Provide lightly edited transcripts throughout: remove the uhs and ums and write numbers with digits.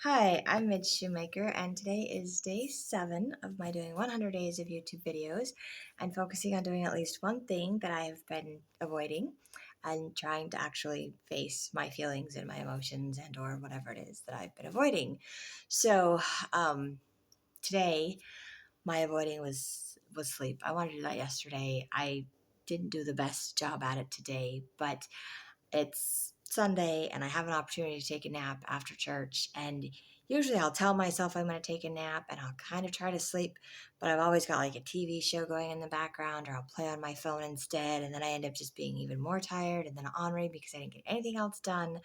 Hi, I'm Midge Shoemaker, and today is day 7 of my doing 100 days of YouTube videos and focusing on doing at least one thing that I have been avoiding and trying to actually face my feelings and my emotions and or whatever it is that I've been avoiding. So, today my avoiding was sleep. I wanted to do that yesterday. I didn't do the best job at it today, but it's Sunday and I have an opportunity to take a nap after church. And usually I'll tell myself I'm going to take a nap and I'll kind of try to sleep, but I've always got like a TV show going in the background or I'll play on my phone instead. And then I end up just being even more tired and then ornery because I didn't get anything else done.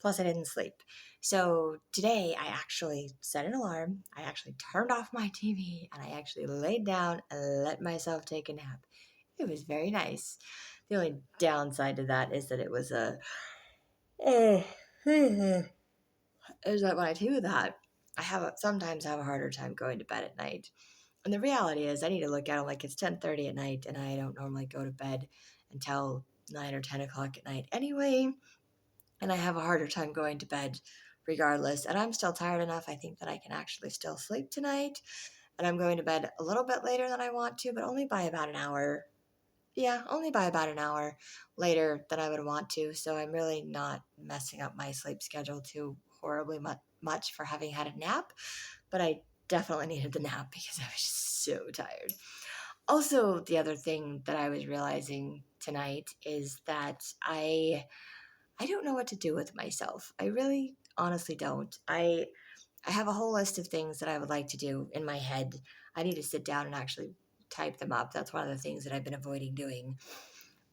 Plus, I didn't sleep. So today I actually set an alarm. I actually turned off my TV and I actually laid down and let myself take a nap. It was very nice. The only downside to that is that it was a is that when I do that, sometimes have a harder time going to bed at night. And the reality is, I need to look at it like it's 10:30 at night, and I don't normally go to bed until 9 or 10 o'clock at night anyway. And I have a harder time going to bed regardless. And I'm still tired enough, I think, that I can actually still sleep tonight. And I'm going to bed a little bit later than I want to, but only by about an hour. Yeah, only by about an hour later than I would want to. So I'm really not messing up my sleep schedule too horribly much for having had a nap. But I definitely needed the nap because I was just so tired. Also, the other thing that I was realizing tonight is that I don't know what to do with myself. I really honestly don't. I have a whole list of things that I would like to do in my head. I need to sit down and actually type them up. That's one of the things that I've been avoiding doing.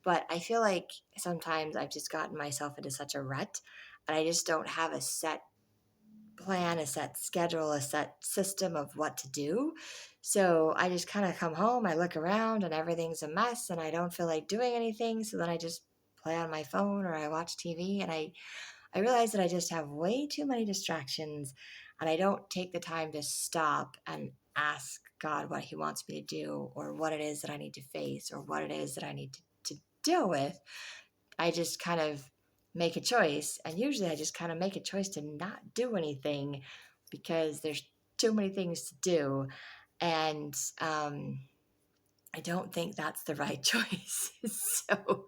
But I feel like sometimes I've just gotten myself into such a rut and I just don't have a set plan, a set schedule, a set system of what to do. So I just kind of come home, I look around and everything's a mess and I don't feel like doing anything. So then I just play on my phone or I watch TV and I realize that I just have way too many distractions and I don't take the time to stop and ask God what He wants me to do or what it is that I need to face or what it is that I need to deal with. I just kind of make a choice. And usually I just kind of make a choice to not do anything because there's too many things to do. And I don't think that's the right choice. So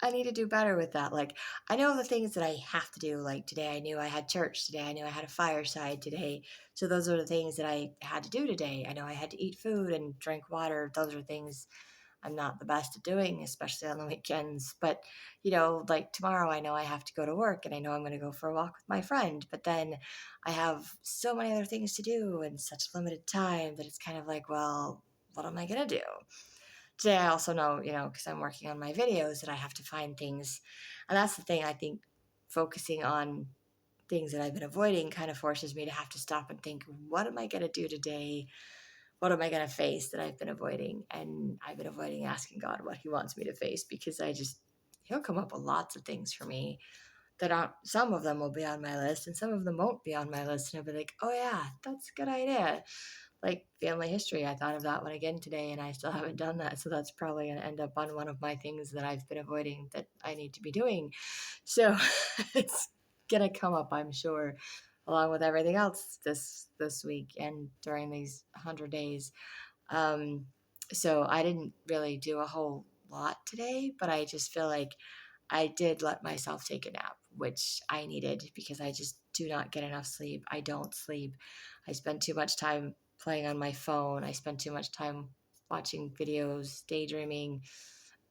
I need to do better with that. Like, I know the things that I have to do. Like, today I knew I had church. Today I knew I had a fireside today. So, those are the things that I had to do today. I know I had to eat food and drink water. Those are things I'm not the best at doing, especially on the weekends. But, like tomorrow, I know I have to go to work and I know I'm going to go for a walk with my friend. But then I have so many other things to do in such limited time that it's kind of like, well, what am I going to do? Today, I also know, because I'm working on my videos, that I have to find things. And that's the thing, I think focusing on things that I've been avoiding kind of forces me to have to stop and think, what am I going to do today? What am I going to face that I've been avoiding? And I've been avoiding asking God what He wants me to face because He'll come up with lots of things for me that aren't, some of them will be on my list and some of them won't be on my list. And I'll be like, oh yeah, that's a good idea. Like family history, I thought of that one again today and I still haven't done that. So that's probably going to end up on one of my things that I've been avoiding that I need to be doing. So it's going to come up, I'm sure, along with everything else this week and during these 100 days. Um, so I didn't really do a whole lot today, but I just feel like I did let myself take a nap, which I needed because I just do not get enough sleep. I don't sleep. I spend too much time playing on my phone. I spend too much time watching videos, daydreaming,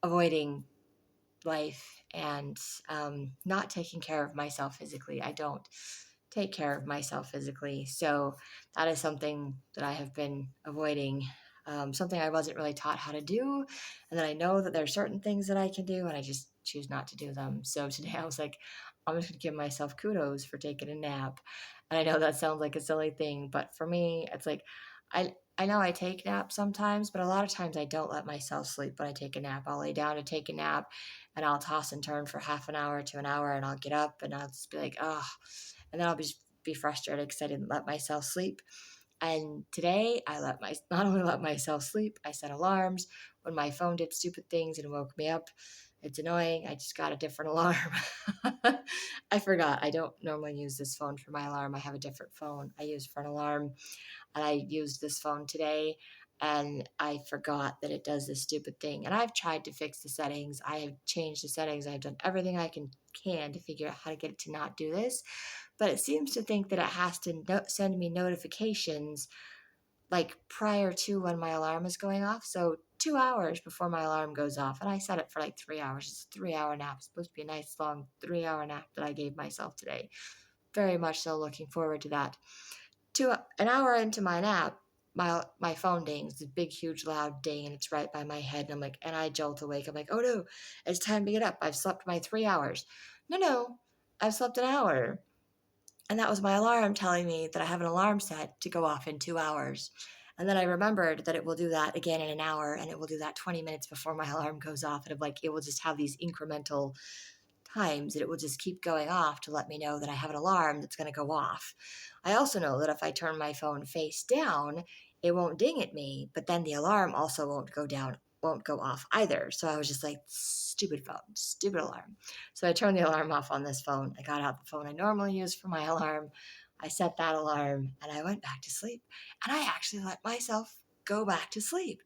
avoiding life, and not taking care of myself physically. I don't take care of myself physically. So that is something that I have been avoiding, something I wasn't really taught how to do. And then I know that there are certain things that I can do, and I just choose not to do them. So today I was like, I'm just going to give myself kudos for taking a nap. And I know that sounds like a silly thing, but for me, it's like, I know I take naps sometimes, but a lot of times I don't let myself sleep when I take a nap. I'll lay down to take a nap and I'll toss and turn for half an hour to an hour and I'll get up and I'll just be like, oh, and then I'll be frustrated because I didn't let myself sleep. And today I not only let myself sleep, I set alarms when my phone did stupid things and woke me up. It's annoying. I just got a different alarm. I forgot. I don't normally use this phone for my alarm. I have a different phone I use for an alarm. And I used this phone today and I forgot that it does this stupid thing. And I've tried to fix the settings. I have changed the settings. I've done everything I can to figure out how to get it to not do this. But it seems to think that it has to send me notifications like prior to when my alarm is going off. So 2 hours before my alarm goes off. And I set it for like 3 hours. It's a 3 hour nap. It's supposed to be a nice long 3 hour nap that I gave myself today. Very much so looking forward to that. An hour into my nap, my phone dings, a big, huge, loud ding, and it's right by my head. And I'm like, and I jolt awake. I'm like, oh no, it's time to get up. I've slept my 3 hours. No, I've slept an hour. And that was my alarm telling me that I have an alarm set to go off in 2 hours. And then I remembered that it will do that again in an hour, and it will do that 20 minutes before my alarm goes off. And it will just have these incremental times that it will just keep going off to let me know that I have an alarm that's going to go off. I also know that if I turn my phone face down, it won't ding at me, but then the alarm also won't go off either. So I was just like, stupid phone, stupid alarm. So I turned the alarm off on this phone. I got out the phone I normally use for my alarm. I set that alarm and I went back to sleep. And I actually let myself go back to sleep.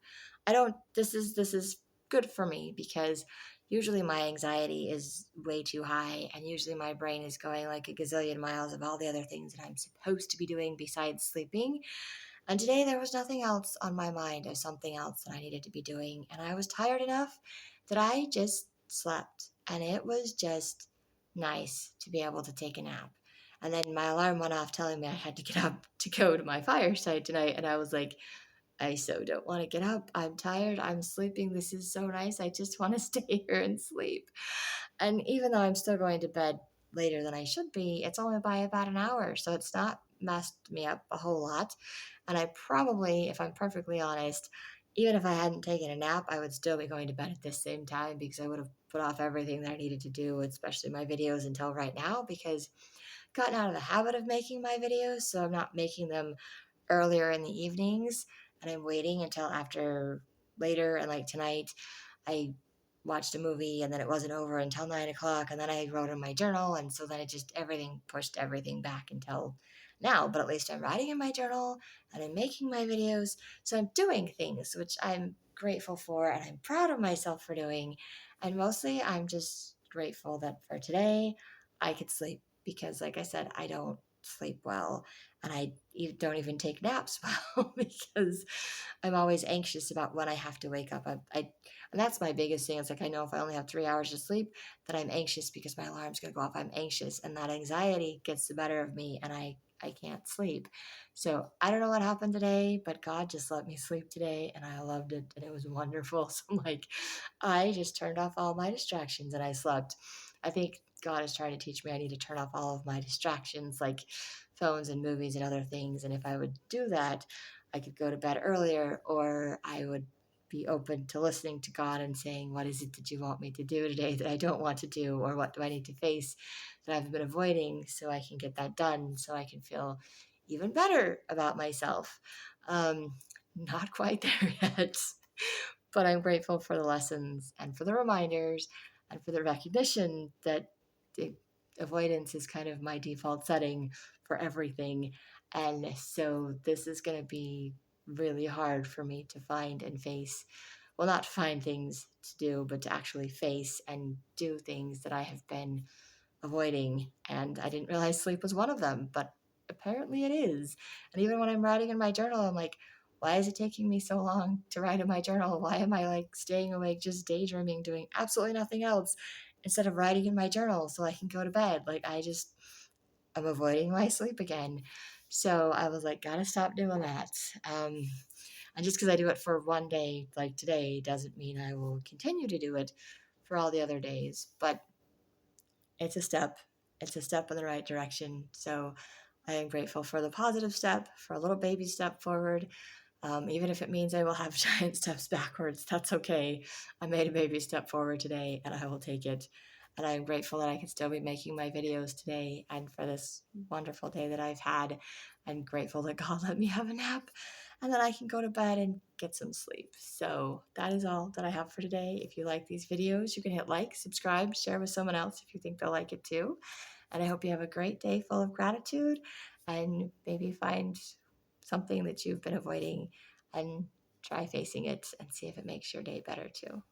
I don't this is good for me because usually my anxiety is way too high and usually my brain is going like a gazillion miles of all the other things that I'm supposed to be doing besides sleeping. And today there was nothing else on my mind or something else that I needed to be doing. And I was tired enough that I just slept. And it was just nice to be able to take a nap. And then my alarm went off telling me I had to get up to go to my fireside tonight. And I was like, I so don't want to get up. I'm tired. I'm sleeping. This is so nice. I just want to stay here and sleep. And even though I'm still going to bed later than I should be, it's only by about an hour. So it's not messed me up a whole lot. And I probably, if I'm perfectly honest, even if I hadn't taken a nap, I would still be going to bed at this same time because I would have put off everything that I needed to do, especially my videos until right now, because I've gotten out of the habit of making my videos. So I'm not making them earlier in the evenings and I'm waiting until after later. And like tonight, I watched a movie and then it wasn't over until 9 o'clock. And then I wrote in my journal. And so then it just everything pushed everything back until now. But at least I'm writing in my journal and I'm making my videos. So I'm doing things which I'm grateful for and I'm proud of myself for doing. And mostly I'm just grateful that for today I could sleep because, like I said, I don't sleep well and I don't even take naps well because I'm always anxious about when I have to wake up. And that's my biggest thing. It's like I know if I only have 3 hours to sleep, that I'm anxious because my alarm's gonna go off. I'm anxious, and that anxiety gets the better of me, and I can't sleep. So I don't know what happened today, but God just let me sleep today, and I loved it, and it was wonderful. So I'm like, I just turned off all my distractions and I slept. I think God is trying to teach me I need to turn off all of my distractions, like phones and movies and other things. And if I would do that, I could go to bed earlier, or I would be open to listening to God and saying, what is it that you want me to do today that I don't want to do? Or what do I need to face that I've been avoiding so I can get that done so I can feel even better about myself? Not quite there yet, but I'm grateful for the lessons and for the reminders and for the recognition that the avoidance is kind of my default setting for everything. And so this is going to be really hard for me to find and face. Well, not find things to do, but to actually face and do things that I have been avoiding. And I didn't realize sleep was one of them, but apparently it is. And even when I'm writing in my journal, I'm like, why is it taking me so long to write in my journal? Why am I like staying awake, just daydreaming, doing absolutely nothing else instead of writing in my journal so I can go to bed? I'm avoiding my sleep again. So I was like, gotta stop doing that. And just because I do it for one day, like today, doesn't mean I will continue to do it for all the other days. But it's a step. It's a step in the right direction. So I am grateful for the positive step, for a little baby step forward. Even if it means I will have giant steps backwards, that's okay. I made a baby step forward today and I will take it. And I'm grateful that I can still be making my videos today and for this wonderful day that I've had. I'm grateful that God let me have a nap and that I can go to bed and get some sleep. So that is all that I have for today. If you like these videos, you can hit like, subscribe, share with someone else if you think they'll like it too. And I hope you have a great day full of gratitude and maybe find something that you've been avoiding and try facing it and see if it makes your day better too.